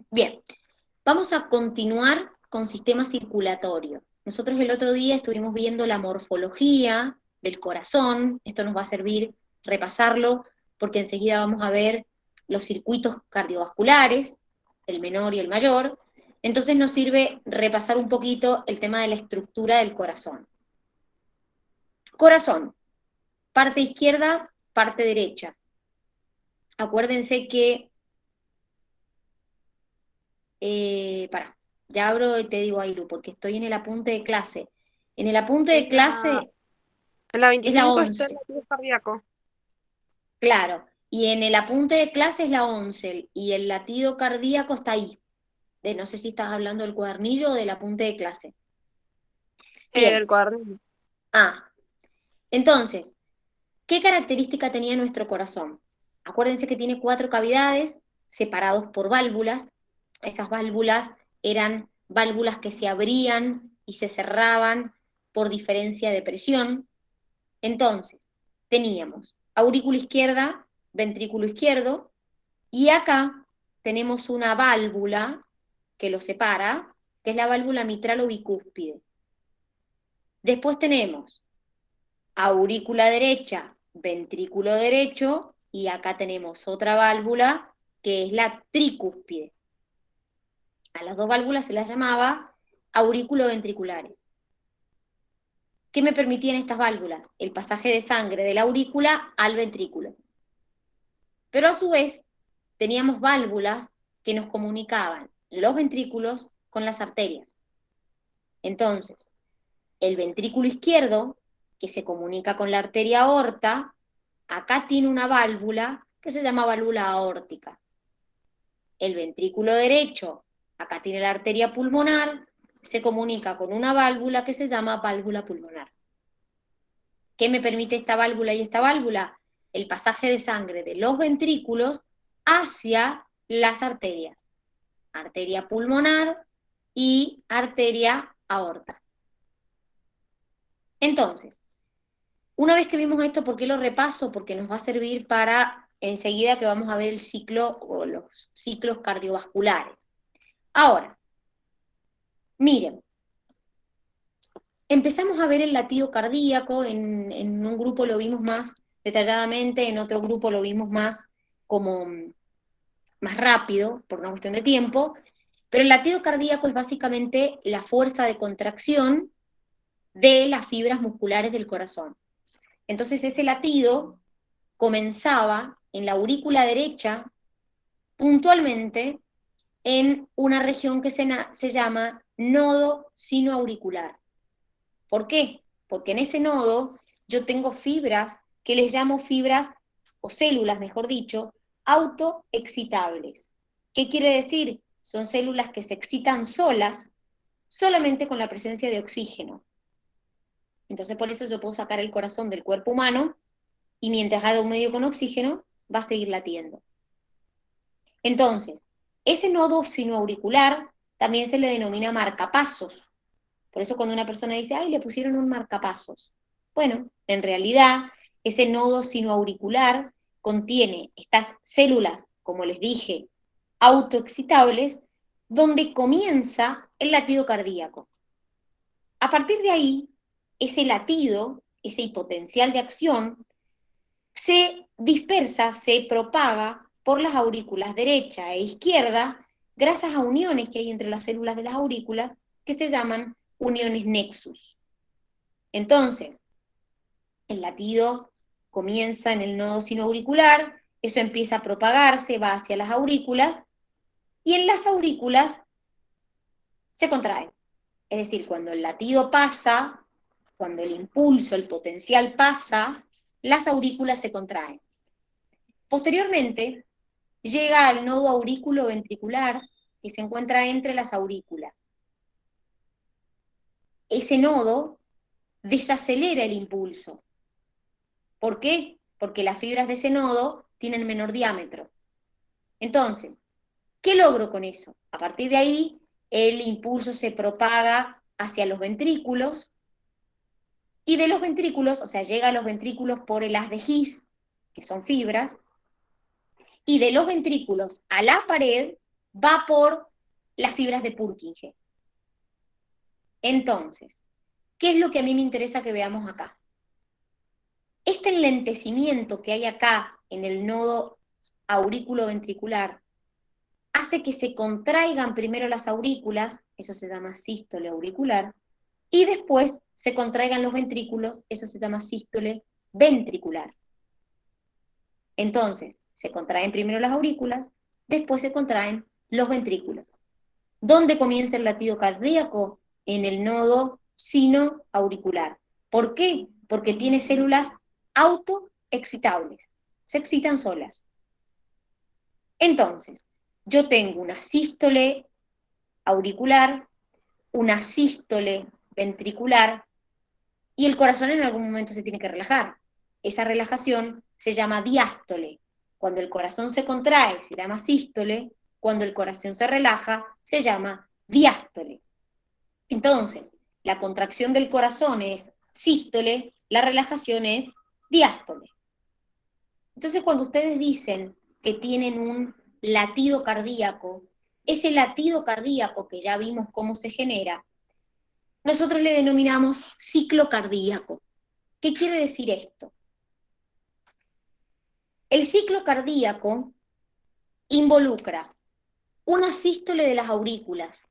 Bien, vamos a continuar con sistema circulatorio. Nosotros el otro día estuvimos viendo la morfología del corazón, esto nos va a servir repasarlo, porque enseguida vamos a ver los circuitos cardiovasculares, el menor y el mayor, entonces nos sirve repasar un poquito el tema de la estructura del corazón. Corazón, parte izquierda, parte derecha. Acuérdense que, ya abro y te digo Ailu, porque estoy en el apunte de clase. En el apunte de En clase la es la 25 está el 11, latido cardíaco. claro. Y en el apunte de clase es la 11, y el latido cardíaco está ahí. No sé si estás hablando del cuadernillo o del apunte de clase. Bien. Del cuadernillo. Ah, entonces, ¿qué característica tenía nuestro corazón? Acuérdense que tiene 4 cavidades separados por válvulas. Esas válvulas eran válvulas que se abrían y se cerraban por diferencia de presión. Entonces, teníamos aurícula izquierda, ventrículo izquierdo, y acá tenemos una válvula que lo separa, que es la válvula mitral o bicúspide. Después tenemos aurícula derecha, ventrículo derecho, y acá tenemos otra válvula que es la tricúspide. A las dos válvulas se las llamaba aurículo-ventriculares. ¿Qué me permitían estas válvulas? El pasaje de sangre de la aurícula al ventrículo. Pero a su vez teníamos válvulas que nos comunicaban los ventrículos con las arterias. Entonces, el ventrículo izquierdo, que se comunica con la arteria aorta, acá tiene una válvula que se llama válvula aórtica. El ventrículo derecho, acá tiene la arteria pulmonar, se comunica con una válvula que se llama válvula pulmonar. ¿Qué me permite esta válvula y esta válvula? El pasaje de sangre de los ventrículos hacia las arterias. Arteria pulmonar y arteria aorta. Entonces, una vez que vimos esto, ¿por qué lo repaso? Porque nos va a servir para enseguida que vamos a ver el ciclo o los ciclos cardiovasculares. Ahora, miren, empezamos a ver el latido cardíaco, en un grupo lo vimos más detalladamente, en otro grupo lo vimos más como más rápido, por una cuestión de tiempo, pero el latido cardíaco es básicamente la fuerza de contracción de las fibras musculares del corazón. Entonces ese latido comenzaba en la aurícula derecha, puntualmente en una región que se llama nodo sinoauricular. ¿Por qué? Porque en ese nodo yo tengo fibras que les llamo fibras, o células, mejor dicho, autoexcitables. ¿Qué quiere decir? Son células que se excitan solas, solamente con la presencia de oxígeno. Entonces por eso yo puedo sacar el corazón del cuerpo humano y mientras haya un medio con oxígeno, va a seguir latiendo. Entonces, ese nodo sinoauricular también se le denomina marcapasos. Por eso cuando una persona dice, ay, le pusieron un marcapasos. Bueno, en realidad, ese nodo sinoauricular contiene estas células, como les dije, autoexcitables, donde comienza el latido cardíaco. A partir de ahí, ese latido, ese potencial de acción, se dispersa, se propaga por las aurículas derecha e izquierda, gracias a uniones que hay entre las células de las aurículas, que se llaman uniones nexus. Entonces, el latido comienza en el nodo sinoauricular, eso empieza a propagarse, va hacia las aurículas, y en las aurículas se contrae. Es decir, cuando el latido pasa, cuando el impulso, el potencial pasa, las aurículas se contraen. Posteriormente, llega al nodo aurículo-ventricular que se encuentra entre las aurículas. Ese nodo desacelera el impulso. ¿Por qué? Porque las fibras de ese nodo tienen menor diámetro. Entonces, ¿qué logro con eso? A partir de ahí, el impulso se propaga hacia los ventrículos, y de los ventrículos, o sea, llega a los ventrículos por el haz de His, que son fibras, y de los ventrículos a la pared va por las fibras de Purkinje. Entonces, ¿qué es lo que a mí me interesa que veamos acá? Este enlentecimiento que hay acá en el nodo aurículo-ventricular hace que se contraigan primero las aurículas, eso se llama sístole auricular, y después se contraigan los ventrículos, eso se llama sístole ventricular. Entonces, se contraen primero las aurículas, después se contraen los ventrículos. ¿Dónde comienza el latido cardíaco? En el nodo sinoauricular. ¿Por qué? Porque tiene células autoexcitables, se excitan solas. Entonces, yo tengo una sístole auricular, una sístole ventricular, y el corazón en algún momento se tiene que relajar. Esa relajación se llama diástole. Cuando el corazón se contrae, se llama sístole. Cuando el corazón se relaja, se llama diástole. Entonces, la contracción del corazón es sístole, la relajación es diástole. Entonces, cuando ustedes dicen que tienen un latido cardíaco, ese latido cardíaco que ya vimos cómo se genera, nosotros le denominamos ciclo cardíaco. ¿Qué quiere decir esto? El ciclo cardíaco involucra una sístole de las aurículas,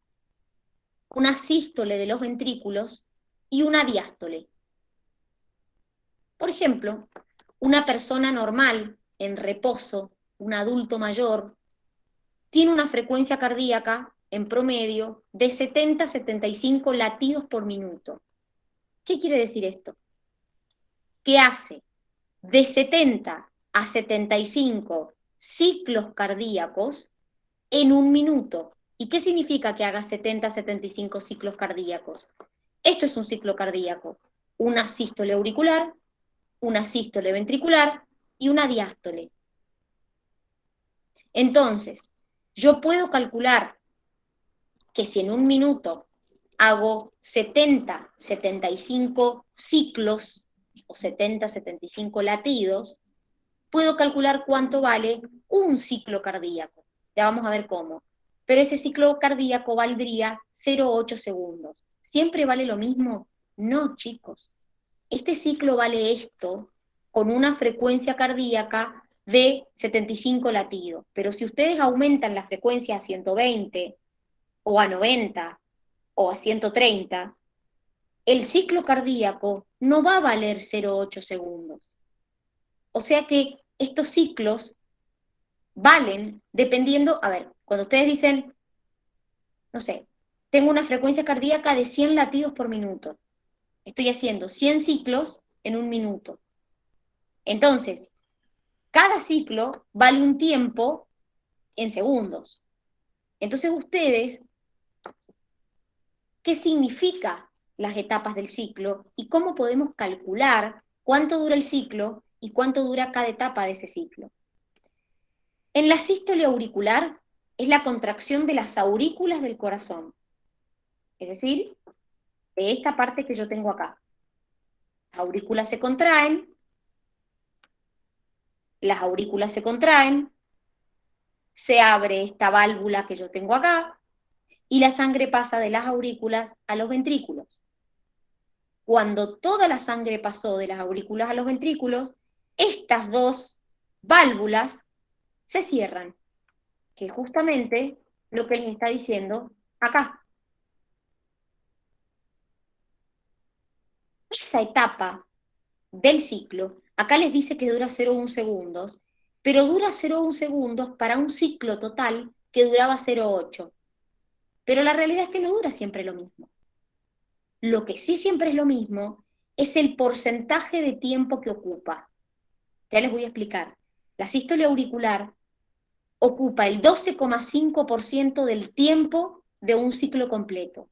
una sístole de los ventrículos y una diástole. Por ejemplo, una persona normal, en reposo, un adulto mayor, tiene una frecuencia cardíaca en promedio de 70 a 75 latidos por minuto. ¿Qué quiere decir esto? Que hace de 70 a 75 ciclos cardíacos en un minuto. ¿Y qué significa que haga 70 a 75 ciclos cardíacos? Esto es un ciclo cardíaco. Una sístole auricular, una sístole ventricular y una diástole. Entonces, yo puedo calcular que si en un minuto hago 70, 75 ciclos o 70, 75 latidos, puedo calcular cuánto vale un ciclo cardíaco. Ya vamos a ver cómo. Pero ese ciclo cardíaco valdría 0,8 segundos. ¿Siempre vale lo mismo? No, chicos. Este ciclo vale esto con una frecuencia cardíaca de 75 latidos. Pero si ustedes aumentan la frecuencia a 120 o a 90 o a 130, el ciclo cardíaco no va a valer 0,8 segundos. O sea que estos ciclos valen dependiendo, a ver, cuando ustedes dicen, no sé, tengo una frecuencia cardíaca de 100 latidos por minuto, estoy haciendo 100 ciclos en un minuto. Entonces, cada ciclo vale un tiempo en segundos. Entonces ustedes, ¿qué significa las etapas del ciclo y cómo podemos calcular cuánto dura el ciclo y cuánto dura cada etapa de ese ciclo? En la sístole auricular es la contracción de las aurículas del corazón, es decir, de esta parte que yo tengo acá. Las aurículas se contraen, las aurículas se contraen, se abre esta válvula que yo tengo acá, y la sangre pasa de las aurículas a los ventrículos. Cuando toda la sangre pasó de las aurículas a los ventrículos, estas dos válvulas se cierran, que es justamente lo que les está diciendo acá. Esa etapa del ciclo, acá les dice que dura 0,1 segundos, pero dura 0,1 segundos para un ciclo total que duraba 0,8. Pero la realidad es que no dura siempre lo mismo. Lo que sí siempre es lo mismo es el porcentaje de tiempo que ocupa. Ya les voy a explicar. La sístole auricular ocupa el 12,5% del tiempo de un ciclo completo.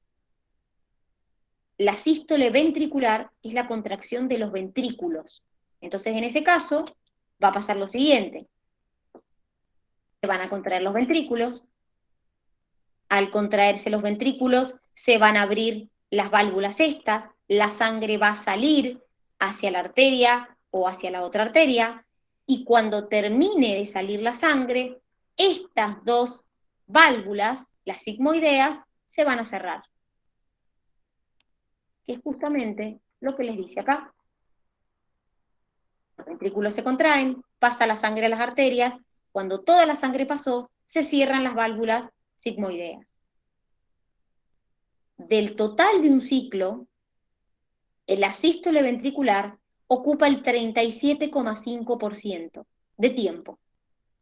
La sístole ventricular es la contracción de los ventrículos. Entonces, en ese caso, va a pasar lo siguiente. Se van a contraer los ventrículos. Al contraerse los ventrículos, se van a abrir las válvulas estas, la sangre va a salir hacia la arteria o hacia la otra arteria, y cuando termine de salir la sangre, estas dos válvulas, las sigmoideas, se van a cerrar. Que es justamente lo que les dice acá. Los ventrículos se contraen, pasa la sangre a las arterias, cuando toda la sangre pasó, se cierran las válvulas sigmoideas. Del total de un ciclo, el asístole ventricular ocupa el 37,5% de tiempo.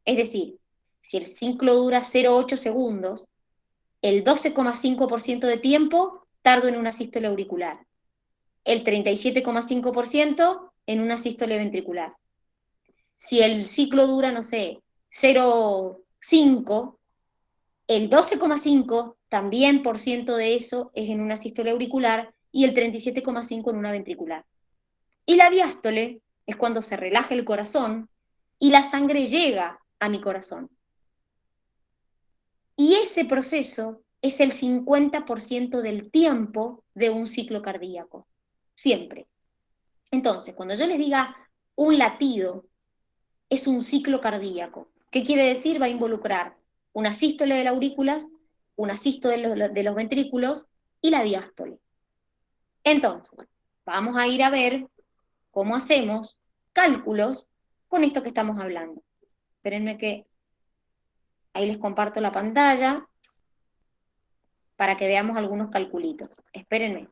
Es decir, si el ciclo dura 0,8 segundos, el 12,5% de tiempo tardo en una sístole auricular, el 37,5% en una sístole ventricular. Si el ciclo dura, no sé, 0,5, el 12,5 también por ciento de eso es en una sístole auricular y el 37,5 en una ventricular. Y la diástole es cuando se relaja el corazón y la sangre llega a mi corazón. Y ese proceso es el 50% del tiempo de un ciclo cardíaco. Siempre. Entonces, cuando yo les diga un latido, es un ciclo cardíaco. ¿Qué quiere decir? Va a involucrar una sístole de las aurículas, una sístole de los ventrículos y la diástole. Entonces, vamos a ir a ver cómo hacemos cálculos con esto que estamos hablando. Espérenme que ahí les comparto la pantalla para que veamos algunos calculitos. Espérenme.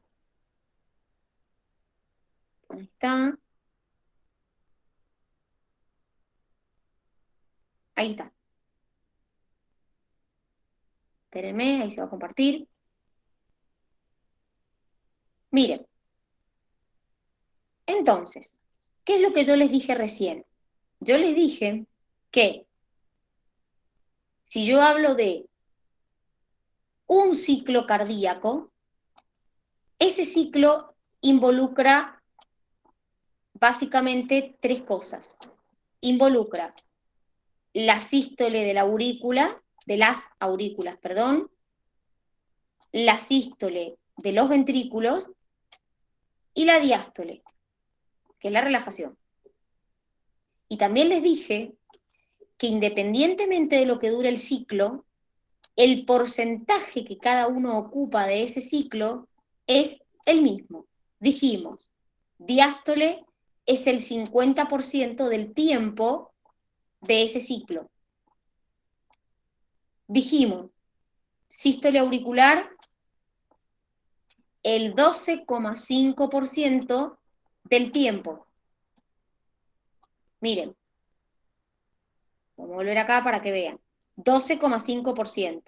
Ahí está. Ahí está. Espérenme, ahí se va a compartir. Miren. Entonces, ¿qué es lo que yo les dije recién? Yo les dije que si yo hablo de un ciclo cardíaco, ese ciclo involucra básicamente tres cosas. Involucra la sístole de la aurícula, de las aurículas, perdón, la sístole de los ventrículos y la diástole, que es la relajación. Y también les dije que independientemente de lo que dure el ciclo, el porcentaje que cada uno ocupa de ese ciclo es el mismo. Dijimos, diástole es el 50% del tiempo de ese ciclo. Dijimos, sístole auricular, el 12,5% del tiempo. Miren, vamos a volver acá para que vean. 12,5%.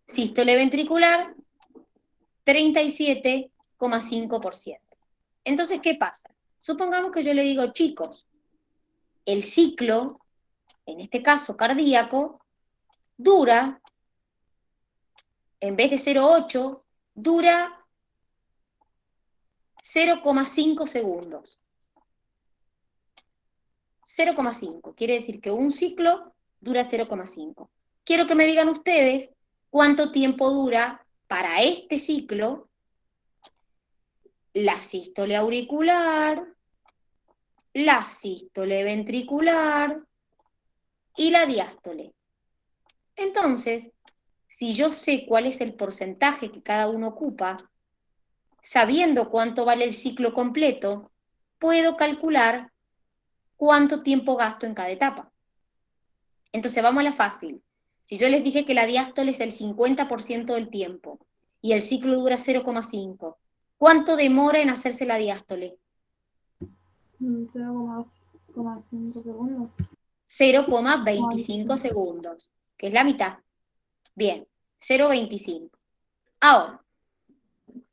Sístole ventricular, 37,5%. Entonces, ¿qué pasa? Supongamos que yo le digo, chicos, el ciclo, en este caso cardíaco, dura, en vez de 0,8, dura 0,5 segundos. 0,5, quiere decir que un ciclo dura 0,5. Quiero que me digan ustedes cuánto tiempo dura para este ciclo la sístole auricular, la sístole ventricular y la diástole. Entonces, si yo sé cuál es el porcentaje que cada uno ocupa, sabiendo cuánto vale el ciclo completo, puedo calcular cuánto tiempo gasto en cada etapa. Entonces, vamos a la fácil. Si yo les dije que la diástole es el 50% del tiempo y el ciclo dura 0,5, ¿cuánto demora en hacerse la diástole? 0,5 segundos. 0,25 segundos, que es la mitad. Bien, 0,25. Ahora,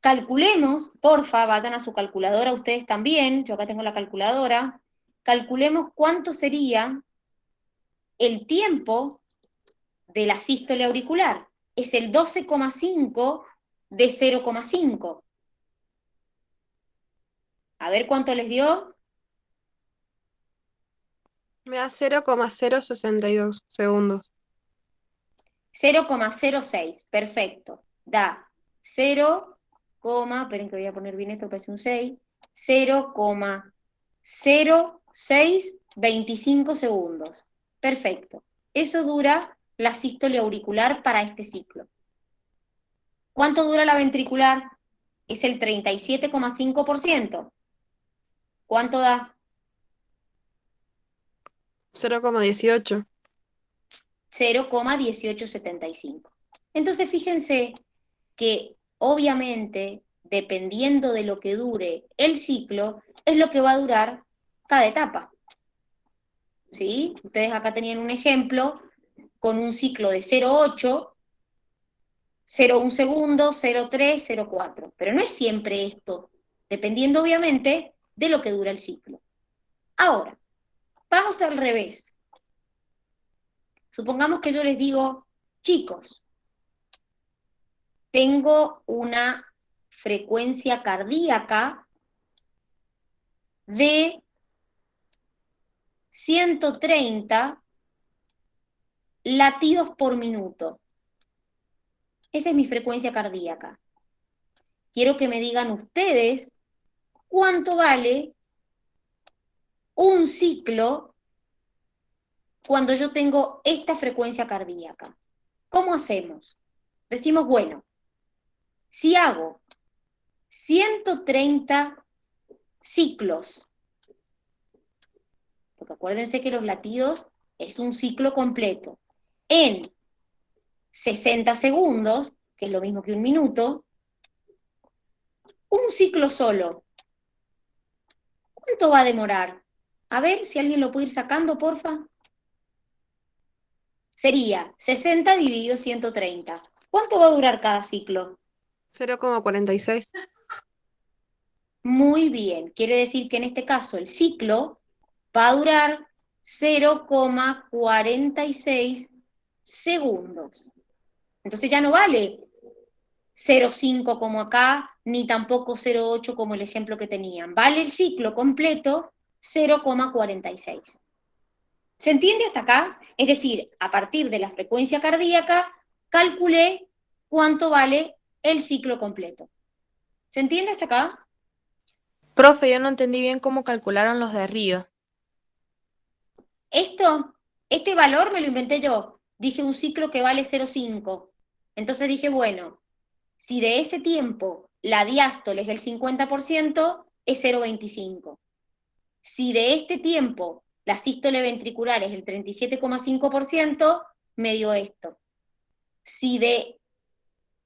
calculemos, porfa, vayan a su calculadora ustedes también, yo acá tengo la calculadora, calculemos cuánto sería el tiempo de la sístole auricular. Es el 12,5 de 0,5. A ver cuánto les dio. Me da 0,062 segundos. 0,06, perfecto. Da 0, esperen que voy a poner bien esto, parece un 6, 0,0625 segundos. Perfecto. Eso dura la sístole auricular para este ciclo. ¿Cuánto dura la ventricular? Es el 37,5%. ¿Cuánto da? 0,18. 0,1875. Entonces fíjense que obviamente, dependiendo de lo que dure el ciclo, es lo que va a durar cada etapa. ¿Sí? Ustedes acá tenían un ejemplo con un ciclo de 0,8, 0,1 segundos, 0,3, 0,4. Pero no es siempre esto, dependiendo obviamente de lo que dura el ciclo. Ahora, vamos al revés. Supongamos que yo les digo, chicos, tengo una frecuencia cardíaca de 130 latidos por minuto. Esa es mi frecuencia cardíaca. Quiero que me digan ustedes cuánto vale un ciclo cuando yo tengo esta frecuencia cardíaca. ¿Cómo hacemos? Decimos, bueno, si hago 130 ciclos, porque acuérdense que los latidos es un ciclo completo, en 60 segundos, que es lo mismo que un minuto, un ciclo solo, ¿cuánto va a demorar? A ver si alguien lo puede ir sacando, porfa. Sería 60 dividido 130. ¿Cuánto va a durar cada ciclo? 0,46. Muy bien, quiere decir que en este caso el ciclo va a durar 0,46 segundos. Entonces ya no vale 0,5 como acá, ni tampoco 0,8 como el ejemplo que tenían. Vale el ciclo completo 0,46. ¿Se entiende hasta acá? Es decir, a partir de la frecuencia cardíaca, calculé cuánto vale el ciclo completo. ¿Se entiende hasta acá? Profe, yo no entendí bien cómo calcularon los de arriba. Este valor me lo inventé yo. Dije un ciclo que vale 0,5. Entonces dije, bueno, si de ese tiempo la diástole es el 50%, es 0,25. Si de este tiempo la sístole ventricular es el 37,5%, me dio esto. Si de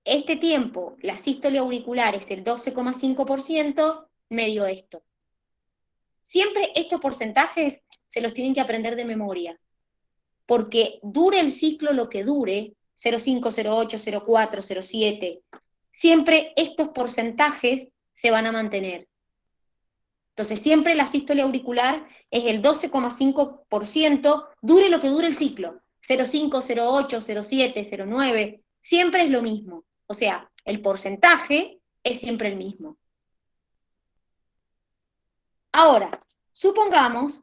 este tiempo la sístole auricular es el 12,5%, me dio esto. Siempre estos porcentajes se los tienen que aprender de memoria, porque dure el ciclo lo que dure, 0,5, 0,8, 0,4, 0,7, siempre estos porcentajes se van a mantener. Entonces siempre la sístole auricular es el 12,5%, dure lo que dure el ciclo, 0,5, 0,8, 0,7, 0,9, siempre es lo mismo. O sea, el porcentaje es siempre el mismo. Ahora, supongamos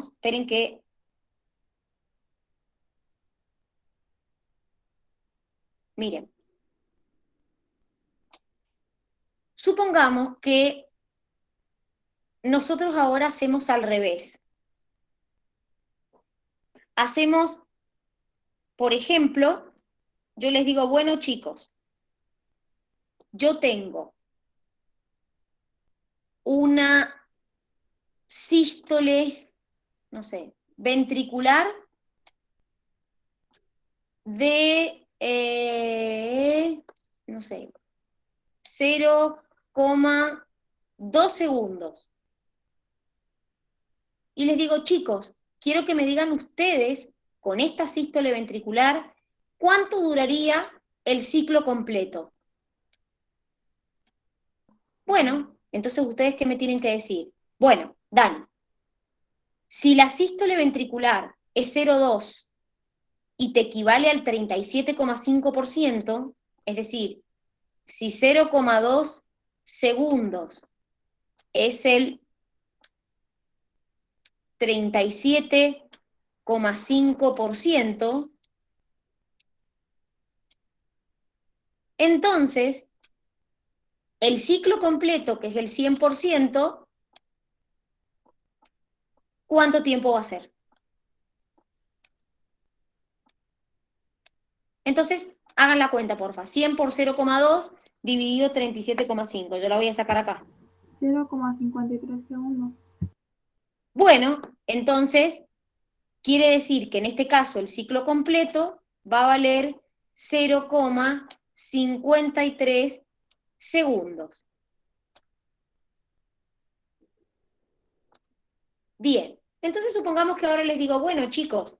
esperen que... Miren, supongamos que nosotros ahora hacemos al revés. Hacemos, por ejemplo, yo les digo, bueno chicos, yo tengo una sístole, no sé, ventricular de, no sé, 0,2 segundos. Y les digo, chicos, quiero que me digan ustedes, con esta sístole ventricular, ¿cuánto duraría el ciclo completo? Bueno, entonces ustedes, ¿qué me tienen que decir? Bueno, Dani, si la sístole ventricular es 0,2 y te equivale al 37,5%, es decir, si 0,2 segundos es el 37,5%, entonces el ciclo completo, que es el 100%, ¿cuánto tiempo va a ser? Entonces, hagan la cuenta, porfa. 100 por 0,2 dividido 37,5. Yo la voy a sacar acá. 0,53 segundos. Bueno, entonces, quiere decir que en este caso el ciclo completo va a valer 0,53 segundos. Bien, entonces supongamos que ahora les digo, bueno, chicos,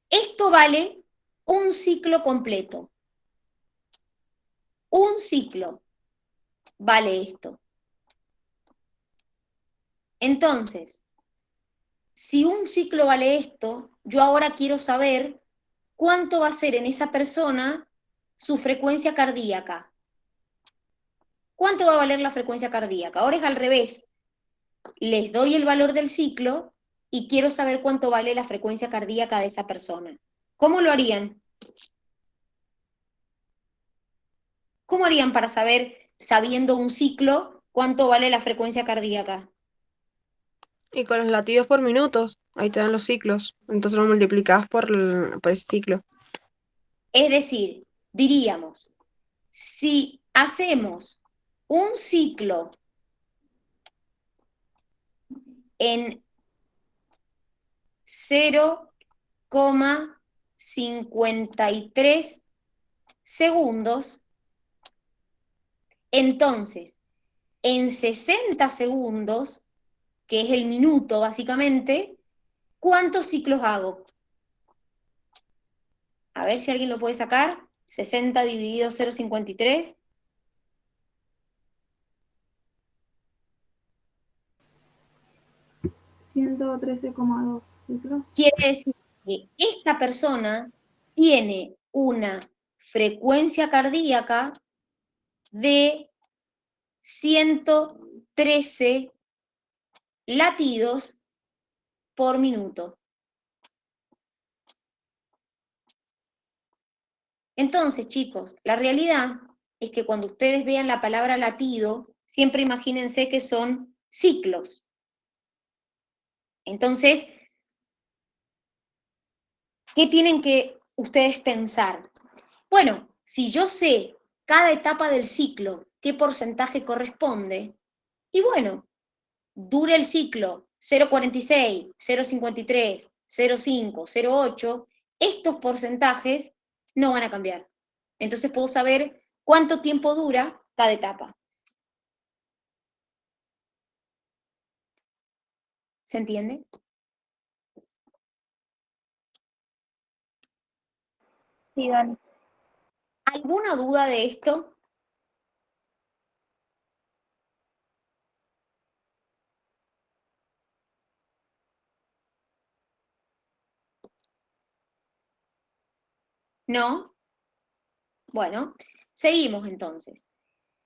esto vale un ciclo completo. Un ciclo vale esto. Entonces, si un ciclo vale esto, yo ahora quiero saber cuánto va a ser en esa persona su frecuencia cardíaca. ¿Cuánto va a valer la frecuencia cardíaca? Ahora es al revés. Les doy el valor del ciclo y quiero saber cuánto vale la frecuencia cardíaca de esa persona. ¿Cómo lo harían? ¿Cómo harían para saber, sabiendo un ciclo, cuánto vale la frecuencia cardíaca? Y con los latidos por minutos, ahí te dan los ciclos. Entonces lo multiplicás por ese ciclo. Es decir, diríamos, si hacemos un ciclo en 0,53 segundos, entonces, en 60 segundos, que es el minuto básicamente, ¿cuántos ciclos hago? A ver si alguien lo puede sacar. 60 dividido 0,53. 113,2 ciclos. Quiere decir que esta persona tiene una frecuencia cardíaca de 113 latidos por minuto. Entonces, chicos, la realidad es que cuando ustedes vean la palabra latido, siempre imagínense que son ciclos. Entonces, ¿qué tienen que ustedes pensar? Bueno, si yo sé cada etapa del ciclo, qué porcentaje corresponde, y bueno, dure el ciclo 0,46, 0,53, 0,5, 0,8, estos porcentajes no van a cambiar. Entonces puedo saber cuánto tiempo dura cada etapa. ¿Se entiende? Sí, Dani. ¿Alguna duda de esto? ¿No? Bueno, seguimos entonces.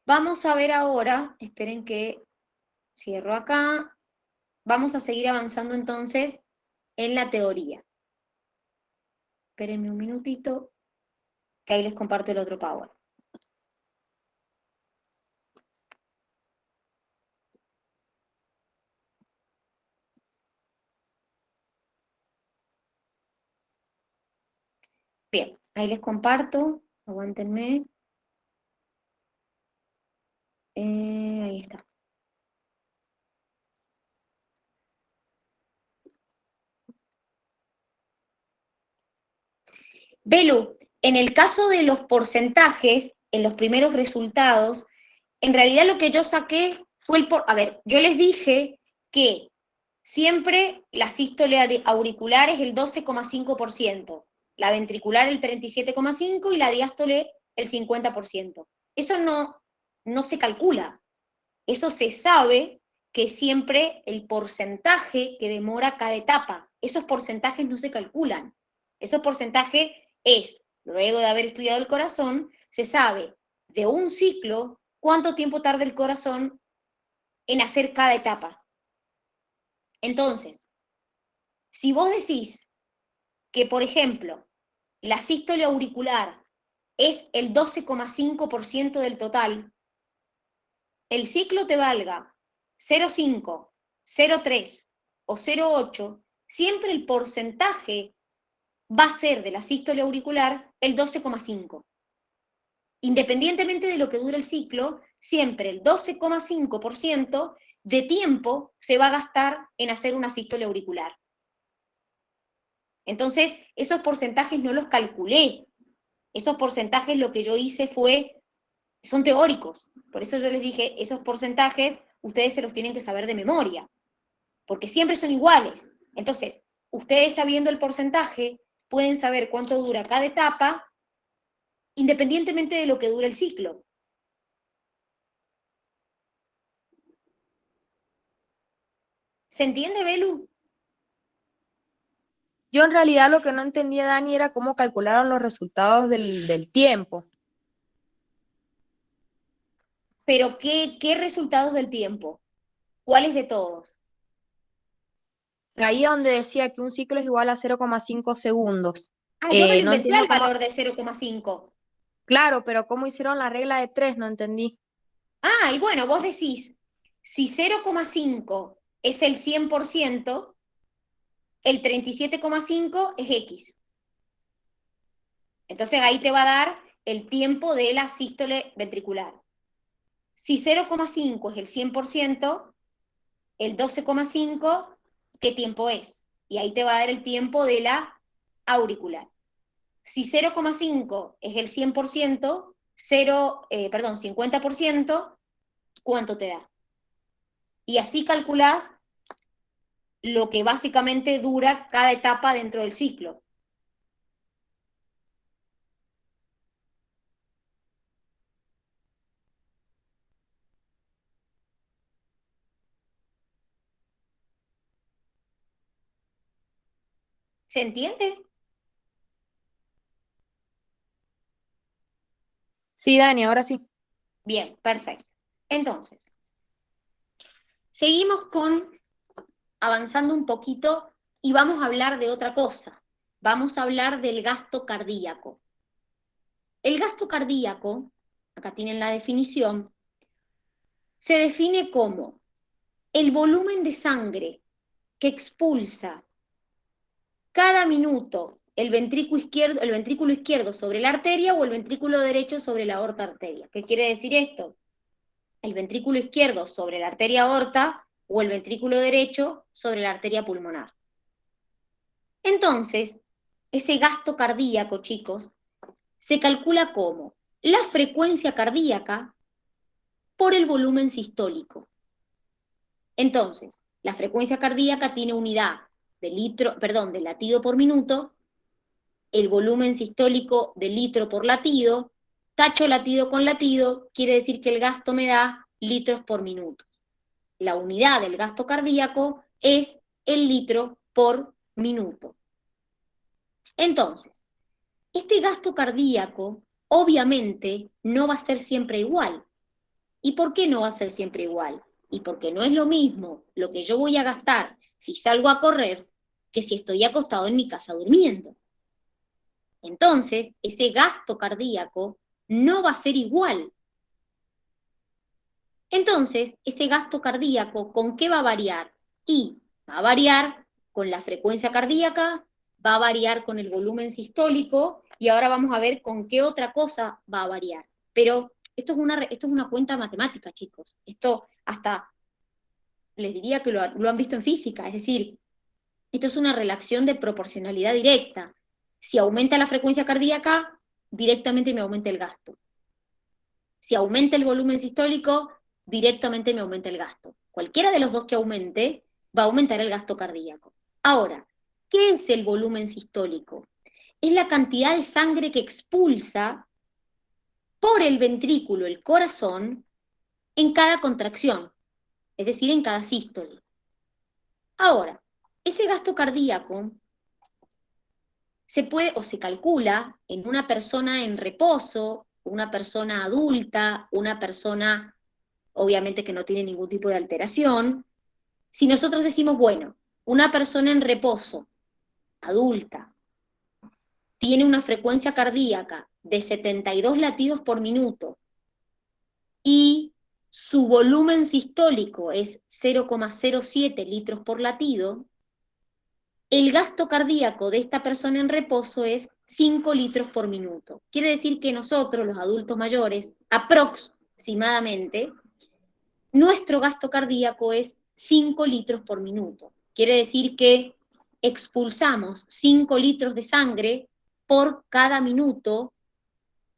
Vamos a ver ahora, esperen que cierro acá, vamos a seguir avanzando entonces en la teoría. Espérenme un minutito, que ahí les comparto el otro Power. Bien, ahí les comparto, aguántenme. Ahí está. Belu, en el caso de los porcentajes, en los primeros resultados, en realidad lo que yo saqué fue a ver, yo les dije que siempre la sístole auricular es el 12,5%, la ventricular el 37,5% y la diástole el 50%. Eso no se calcula. Eso se sabe que siempre el porcentaje que demora cada etapa, esos porcentajes no se calculan. Esos porcentajes es, luego de haber estudiado el corazón, se sabe de un ciclo cuánto tiempo tarda el corazón en hacer cada etapa. Entonces, si vos decís que, por ejemplo, la sístole auricular es el 12,5% del total, el ciclo te valga 0,5, 0,3 o 0,8, siempre el porcentaje va a ser de la sístole auricular el 12,5. Independientemente de lo que dure el ciclo, siempre el 12,5% de tiempo se va a gastar en hacer una sístole auricular. Entonces, esos porcentajes no los calculé. Esos porcentajes lo que yo hice son teóricos. Por eso yo les dije, esos porcentajes ustedes se los tienen que saber de memoria, porque siempre son iguales. Entonces, ustedes sabiendo el porcentaje, pueden saber cuánto dura cada etapa, independientemente de lo que dure el ciclo. ¿Se entiende, Belu? Yo en realidad lo que no entendía, Dani, era cómo calcularon los resultados del tiempo. Pero, ¿qué resultados del tiempo? ¿Cuáles de todos? Ahí donde decía que un ciclo es igual a 0,5 segundos. Yo me lo No inventé entiendo al cómo, valor de 0,5. claro, pero cómo hicieron la regla de 3, no entendí. Y bueno, vos decís, si 0,5 es el 100%, el 37,5 es X. Entonces ahí te va a dar el tiempo de la sístole ventricular. Si 0,5 es el 100%, el 12,5, ¿qué tiempo es? Y ahí te va a dar el tiempo de la auricular. Si 0,5 es el 100%, 50%, ¿cuánto te da? Y así calculás lo que básicamente dura cada etapa dentro del ciclo. ¿Se entiende? Sí, Dani, ahora sí. Bien, perfecto. Entonces, seguimos avanzando un poquito y vamos a hablar de otra cosa. Vamos a hablar del gasto cardíaco. El gasto cardíaco, acá tienen la definición, se define como el volumen de sangre que expulsa cada minuto el ventrículo izquierdo sobre la arteria o el ventrículo derecho sobre la aorta arteria. ¿Qué quiere decir esto? El ventrículo izquierdo sobre la arteria aorta o el ventrículo derecho sobre la arteria pulmonar. Entonces, ese gasto cardíaco, chicos, se calcula como la frecuencia cardíaca por el volumen sistólico. Entonces, la frecuencia cardíaca tiene unidad de latido por minuto, el volumen sistólico de litro por latido, tacho latido con latido, quiere decir que el gasto me da litros por minuto. La unidad del gasto cardíaco es el litro por minuto. Entonces, este gasto cardíaco obviamente no va a ser siempre igual. ¿Y por qué no va a ser siempre igual? Y porque no es lo mismo lo que yo voy a gastar si salgo a correr que si estoy acostado en mi casa durmiendo. Entonces, ese gasto cardíaco no va a ser igual. Entonces, ese gasto cardíaco, ¿con qué va a variar? Y va a variar con la frecuencia cardíaca, va a variar con el volumen sistólico, y ahora vamos a ver con qué otra cosa va a variar. Pero esto es una cuenta matemática, chicos. Esto hasta les diría que lo han visto en física, es decir, esto es una relación de proporcionalidad directa. Si aumenta la frecuencia cardíaca, directamente me aumenta el gasto. Si aumenta el volumen sistólico, directamente me aumenta el gasto. Cualquiera de los dos que aumente, va a aumentar el gasto cardíaco. Ahora, ¿qué es el volumen sistólico? Es la cantidad de sangre que expulsa por el ventrículo, el corazón, en cada contracción, es decir, en cada sístole. Ahora, ese gasto cardíaco se puede o se calcula en una persona en reposo, una persona adulta, una persona obviamente que no tiene ningún tipo de alteración. Si nosotros decimos, bueno, una persona en reposo, adulta, tiene una frecuencia cardíaca de 72 latidos por minuto y su volumen sistólico es 0,07 litros por latido, el gasto cardíaco de esta persona en reposo es 5 litros por minuto. Quiere decir que nosotros, los adultos mayores, aproximadamente, nuestro gasto cardíaco es 5 litros por minuto. Quiere decir que expulsamos 5 litros de sangre por cada minuto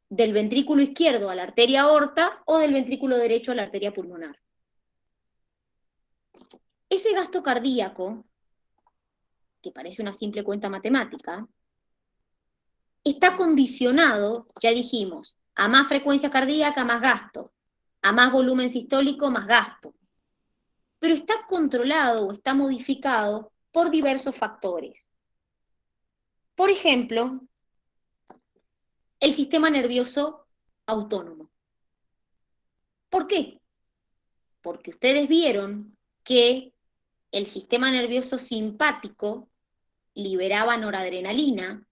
del ventrículo izquierdo a la arteria aorta o del ventrículo derecho a la arteria pulmonar. Ese gasto cardíaco, que parece una simple cuenta matemática, está condicionado, ya dijimos, a más frecuencia cardíaca, más gasto, a más volumen sistólico, más gasto. Pero está controlado o está modificado por diversos factores. Por ejemplo, el sistema nervioso autónomo. ¿Por qué? Porque ustedes vieron que el sistema nervioso simpático liberaba noradrenalina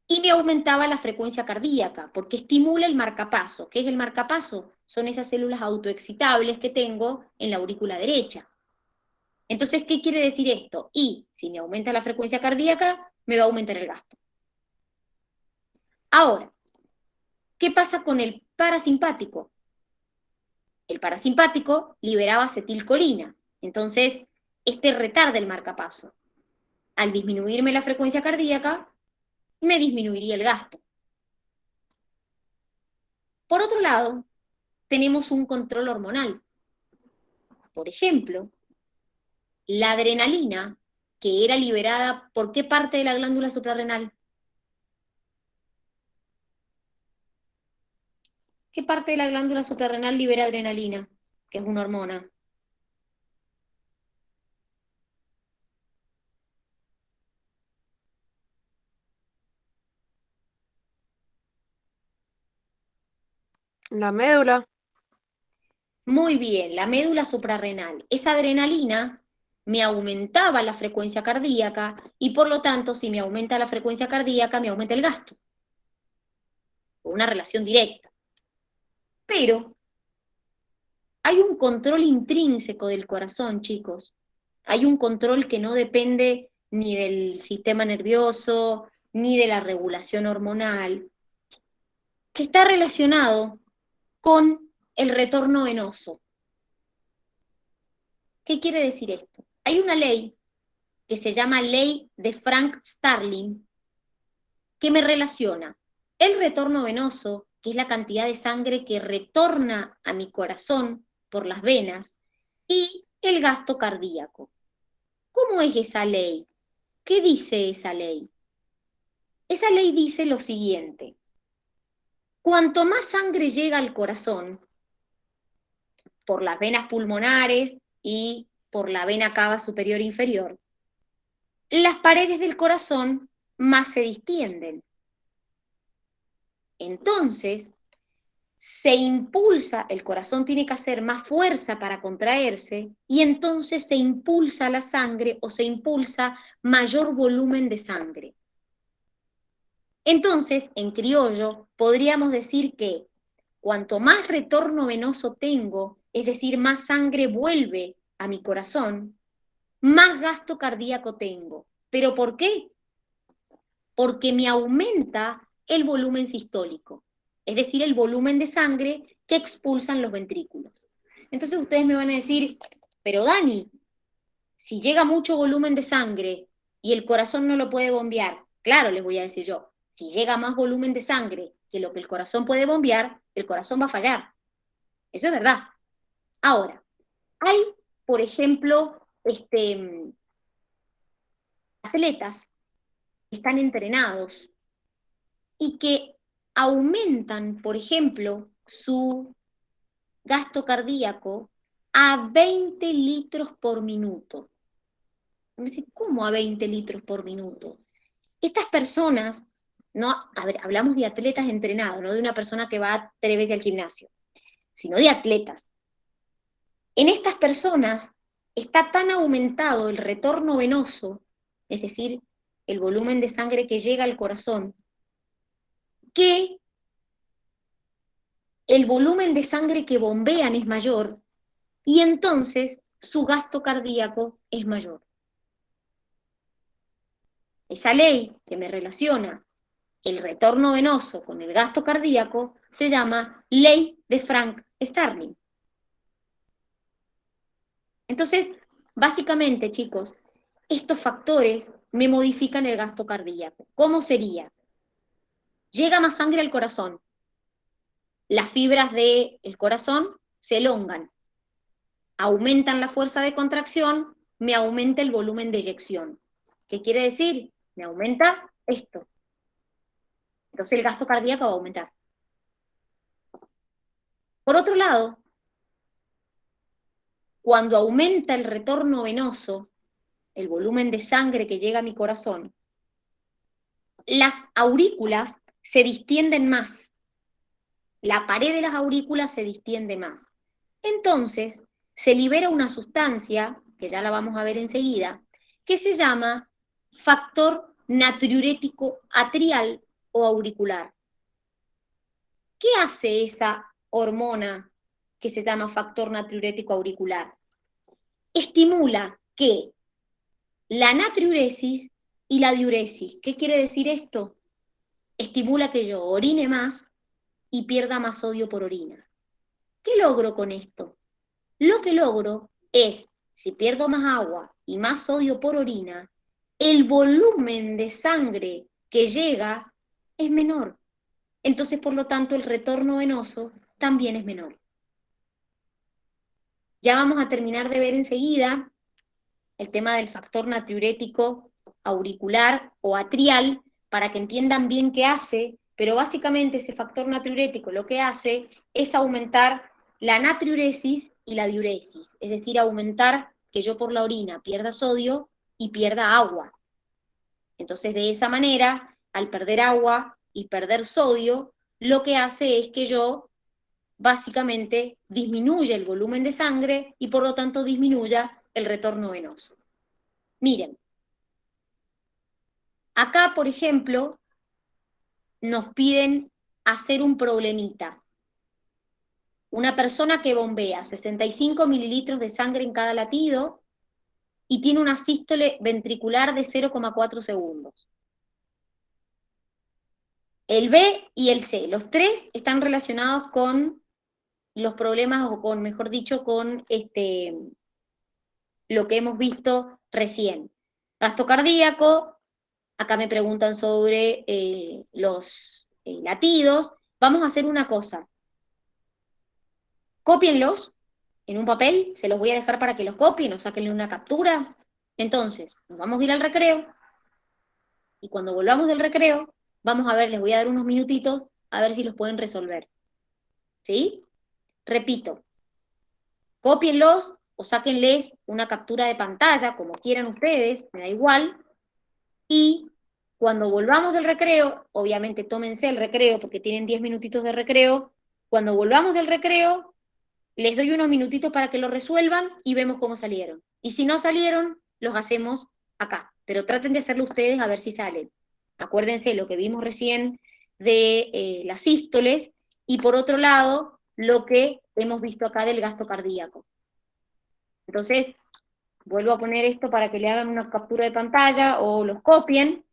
y me aumentaba la frecuencia cardíaca, porque estimula el marcapaso. ¿Qué es el marcapaso? Son esas células autoexcitables que tengo en la aurícula derecha. Entonces, ¿qué quiere decir esto? Y si me aumenta la frecuencia cardíaca, me va a aumentar el gasto. Ahora, ¿qué pasa con el parasimpático? El parasimpático liberaba acetilcolina. Entonces, este retarda el marcapaso. Al disminuirme la frecuencia cardíaca, me disminuiría el gasto. Por otro lado, tenemos un control hormonal. Por ejemplo, la adrenalina, que era liberada ¿por qué parte de la glándula suprarrenal? ¿Qué parte de la glándula suprarrenal libera adrenalina? Que es una hormona. La médula. Muy bien, la médula suprarrenal. Esa adrenalina me aumentaba la frecuencia cardíaca y por lo tanto, si me aumenta la frecuencia cardíaca, me aumenta el gasto. Una relación directa. Pero hay un control intrínseco del corazón, chicos. Hay un control que no depende ni del sistema nervioso, ni de la regulación hormonal, que está relacionado con el retorno venoso. ¿Qué quiere decir esto? Hay una ley que se llama ley de Frank-Starling, que me relaciona el retorno venoso, que es la cantidad de sangre que retorna a mi corazón por las venas, y el gasto cardíaco. ¿Cómo es esa ley? ¿Qué dice esa ley? Esa ley dice lo siguiente: cuanto más sangre llega al corazón, por las venas pulmonares y por la vena cava superior e inferior, las paredes del corazón más se distienden. Entonces, se impulsa, el corazón tiene que hacer más fuerza para contraerse, y entonces se impulsa la sangre o se impulsa mayor volumen de sangre. Entonces, en criollo, podríamos decir que cuanto más retorno venoso tengo, es decir, más sangre vuelve a mi corazón, más gasto cardíaco tengo. ¿Pero por qué? Porque me aumenta el volumen sistólico, es decir, el volumen de sangre que expulsan los ventrículos. Entonces ustedes me van a decir, pero Dani, si llega mucho volumen de sangre y el corazón no lo puede bombear, claro, les voy a decir yo, si llega más volumen de sangre que lo que el corazón puede bombear, el corazón va a fallar. Eso es verdad. Ahora, hay, por ejemplo, atletas que están entrenados y que aumentan, por ejemplo, su gasto cardíaco a 20 litros por minuto. Me dice, ¿cómo a 20 litros por minuto? Estas personas, no, a ver, hablamos de atletas entrenados, no de una persona que va 3 veces al gimnasio, sino de atletas. En estas personas está tan aumentado el retorno venoso, es decir, el volumen de sangre que llega al corazón, que el volumen de sangre que bombean es mayor y entonces su gasto cardíaco es mayor. Esa ley que me relaciona el retorno venoso con el gasto cardíaco se llama ley de Frank-Starling. Entonces, básicamente, chicos, estos factores me modifican el gasto cardíaco. ¿Cómo sería? Llega más sangre al corazón. Las fibras del corazón se elongan. Aumentan la fuerza de contracción, me aumenta el volumen de eyección. ¿Qué quiere decir? Me aumenta esto. Entonces el gasto cardíaco va a aumentar. Por otro lado, cuando aumenta el retorno venoso, el volumen de sangre que llega a mi corazón, las aurículas se distienden más. La pared de las aurículas se distiende más. Entonces, se libera una sustancia, que ya la vamos a ver enseguida, que se llama factor natriurético atrial o auricular. ¿Qué hace esa hormona que se llama factor natriurético auricular? Estimula que la natriuresis y la diuresis. ¿Qué quiere decir esto? Estimula que yo orine más y pierda más sodio por orina. ¿Qué logro con esto? Lo que logro es, si pierdo más agua y más sodio por orina, el volumen de sangre que llega es menor. Entonces, por lo tanto, el retorno venoso también es menor. Ya vamos a terminar de ver enseguida el tema del factor natriurético auricular o atrial, para que entiendan bien qué hace, pero básicamente ese factor natriurético lo que hace es aumentar la natriuresis y la diuresis, es decir, aumentar que yo por la orina pierda sodio y pierda agua. Entonces, de esa manera, al perder agua y perder sodio, lo que hace es que yo básicamente disminuya el volumen de sangre y por lo tanto disminuya el retorno venoso. Miren, acá, por ejemplo, nos piden hacer un problemita. Una persona que bombea 65 mililitros de sangre en cada latido y tiene una sístole ventricular de 0,4 segundos. El B y el C, los tres están relacionados con los problemas, o con, mejor dicho, con lo que hemos visto recién. Gasto cardíaco, acá me preguntan sobre los latidos. Vamos a hacer una cosa. Cópienlos en un papel, se los voy a dejar para que los copien o sáquenle una captura. Entonces, nos vamos a ir al recreo, y cuando volvamos del recreo, vamos a ver, les voy a dar unos minutitos, a ver si los pueden resolver. ¿Sí? Repito, cópienlos o sáquenles una captura de pantalla, como quieran ustedes, me da igual, y cuando volvamos del recreo, obviamente tómense el recreo, porque tienen 10 minutitos de recreo, cuando volvamos del recreo, les doy unos minutitos para que lo resuelvan y vemos cómo salieron. Y si no salieron, los hacemos acá, pero traten de hacerlo ustedes a ver si salen. Acuérdense lo que vimos recién de las sístoles, y por otro lado, lo que hemos visto acá del gasto cardíaco. Entonces, vuelvo a poner esto para que le hagan una captura de pantalla o los copien,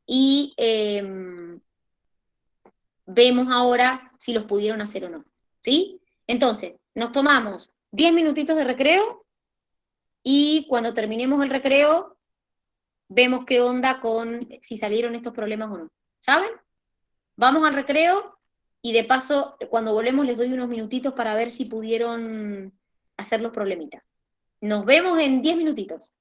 y vemos ahora si los pudieron hacer o no. ¿Sí? Entonces, nos tomamos 10 minutitos de recreo, y cuando terminemos el recreo, vemos qué onda con si salieron estos problemas o no. ¿Saben? Vamos al recreo, y de paso, cuando volvemos les doy unos minutitos para ver si pudieron hacer los problemitas. Nos vemos en 10 minutitos.